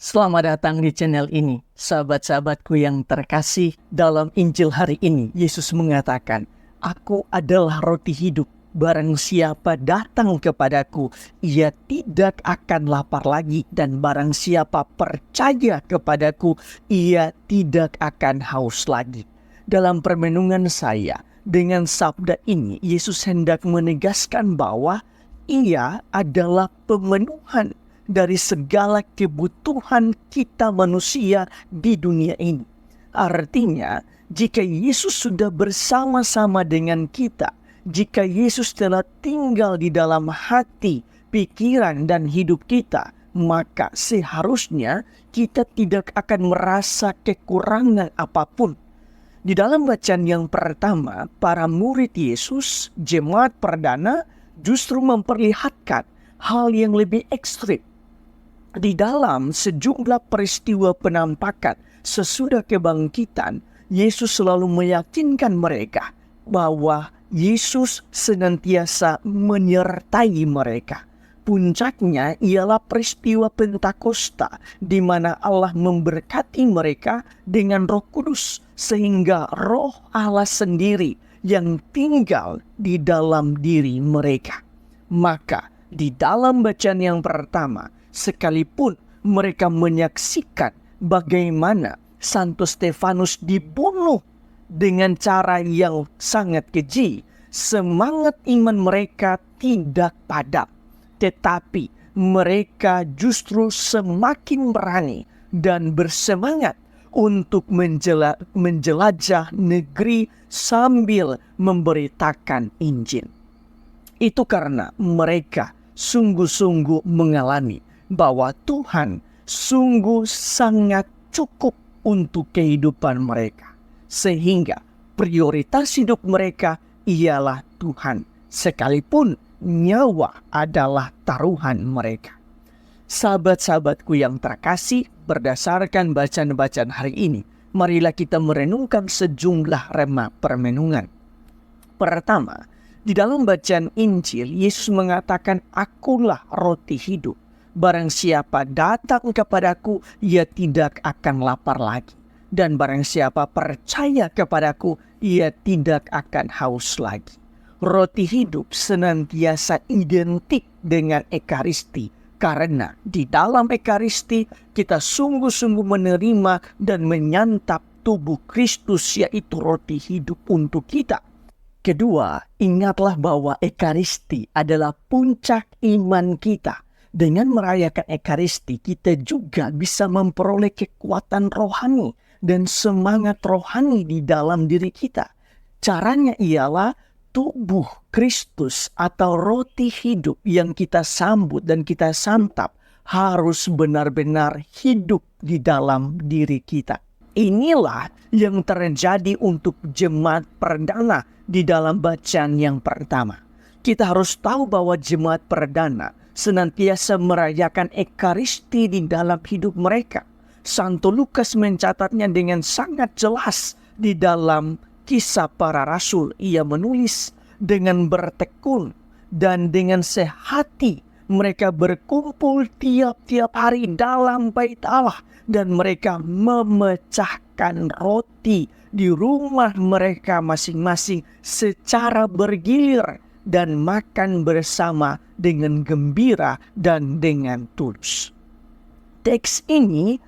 Selamat datang di channel ini, sahabat-sahabatku yang terkasih. Dalam Injil hari ini, Yesus mengatakan, "Aku adalah roti hidup. Barang siapa datang kepadaku, ia tidak akan lapar lagi. Dan barang siapa percaya kepadaku, ia tidak akan haus lagi." Dalam permenungan saya, dengan sabda ini, Yesus hendak menegaskan bahwa ia adalah pemenuhan dari segala kebutuhan kita manusia di dunia ini. Artinya, jika Yesus sudah bersama-sama dengan kita, jika Yesus telah tinggal di dalam hati, pikiran, dan hidup kita, maka seharusnya kita tidak akan merasa kekurangan apapun. Di dalam bacaan yang pertama, para murid Yesus, jemaat perdana, justru memperlihatkan hal yang lebih ekstrim. Di dalam sejumlah peristiwa penampakan sesudah kebangkitan, Yesus selalu meyakinkan mereka bahwa Yesus senantiasa menyertai mereka. Puncaknya ialah peristiwa Pentakosta, di mana Allah memberkati mereka dengan Roh Kudus, sehingga Roh Allah sendiri yang tinggal di dalam diri mereka. Maka di dalam bacaan yang pertama, sekalipun mereka menyaksikan bagaimana Santo Stefanus dibunuh dengan cara yang sangat keji, semangat iman mereka tidak padam. Tetapi mereka justru semakin berani dan bersemangat untuk menjelajah negeri sambil memberitakan Injil. Itu karena mereka sungguh-sungguh mengalami bahwa Tuhan sungguh sangat cukup untuk kehidupan mereka. Sehingga prioritas hidup mereka ialah Tuhan, sekalipun nyawa adalah taruhan mereka. Sahabat-sahabatku yang terkasih, berdasarkan bacaan-bacaan hari ini, marilah kita merenungkan sejumlah rema permenungan. Pertama, di dalam bacaan Injil, Yesus mengatakan, "Akulah roti hidup. Barang siapa datang kepadaku, ia tidak akan lapar lagi. Dan barang siapa percaya kepadaku, ia tidak akan haus lagi." Roti hidup senantiasa identik dengan Ekaristi. Karena di dalam Ekaristi kita sungguh-sungguh menerima dan menyantap tubuh Kristus, yaitu roti hidup untuk kita. Kedua, ingatlah bahwa Ekaristi adalah puncak iman kita. Dengan merayakan Ekaristi, kita juga bisa memperoleh kekuatan rohani dan semangat rohani di dalam diri kita. Caranya ialah tubuh Kristus atau roti hidup yang kita sambut dan kita santap harus benar-benar hidup di dalam diri kita. Inilah yang terjadi untuk jemaat perdana di dalam bacaan yang pertama. Kita harus tahu bahwa jemaat perdana senantiasa merayakan Ekaristi di dalam hidup mereka. Santo Lukas mencatatnya dengan sangat jelas di dalam Kisah Para Rasul. Ia menulis, dengan bertekun dan dengan sehati mereka berkumpul tiap-tiap hari dalam bait Allah, dan mereka memecahkan roti di rumah mereka masing-masing secara bergilir dan makan bersama dengan gembira dan dengan tulus. Teks ini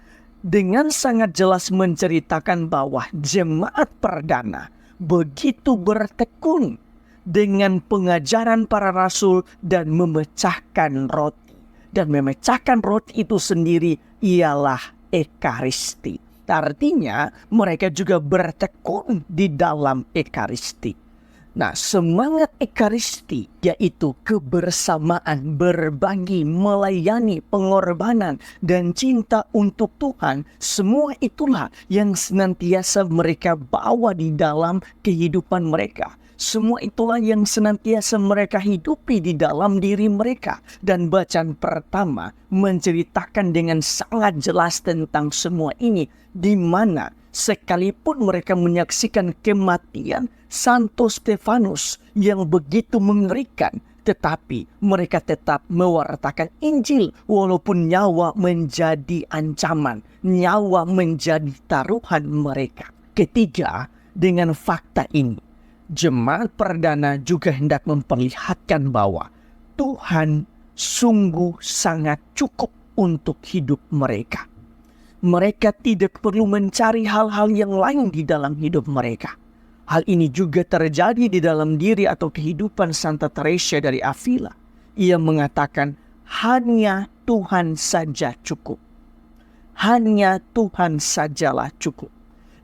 dengan sangat jelas menceritakan bahwa jemaat perdana begitu bertekun dengan pengajaran para rasul dan memecahkan roti. Dan memecahkan roti itu sendiri ialah Ekaristi. Artinya mereka juga bertekun di dalam Ekaristi. Nah, semangat Ekaristi yaitu kebersamaan, berbagi, melayani, pengorbanan, dan cinta untuk Tuhan. Semua itulah yang senantiasa mereka bawa di dalam kehidupan mereka. Semua itulah yang senantiasa mereka hidupi di dalam diri mereka. Dan bacaan pertama menceritakan dengan sangat jelas tentang semua ini, di mana sekalipun mereka menyaksikan kematian Santo Stefanus yang begitu mengerikan, tetapi mereka tetap mewartakan Injil walaupun nyawa menjadi ancaman, nyawa menjadi taruhan mereka. Ketiga, dengan fakta ini, jemaat perdana juga hendak memperlihatkan bahwa Tuhan sungguh sangat cukup untuk hidup mereka. Mereka tidak perlu mencari hal-hal yang lain di dalam hidup mereka. Hal ini juga terjadi di dalam diri atau kehidupan Santa Teresa dari Avila. Ia mengatakan, hanya Tuhan saja cukup. Hanya Tuhan sajalah cukup.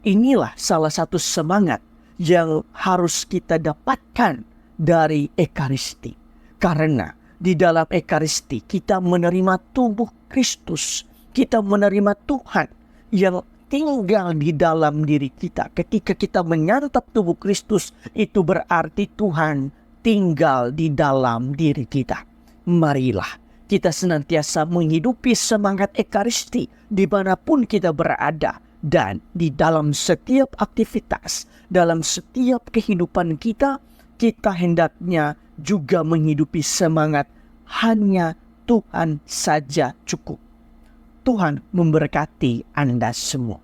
Inilah salah satu semangat yang harus kita dapatkan dari Ekaristi. Karena di dalam Ekaristi kita menerima tubuh Kristus. Kita menerima Tuhan yang tinggal di dalam diri kita. Ketika kita menyantap tubuh Kristus, itu berarti Tuhan tinggal di dalam diri kita. Marilah kita senantiasa menghidupi semangat Ekaristi dimanapun kita berada. Dan di dalam setiap aktivitas, dalam setiap kehidupan kita, kita hendaknya juga menghidupi semangat hanya Tuhan saja cukup. Tuhan memberkati Anda semua.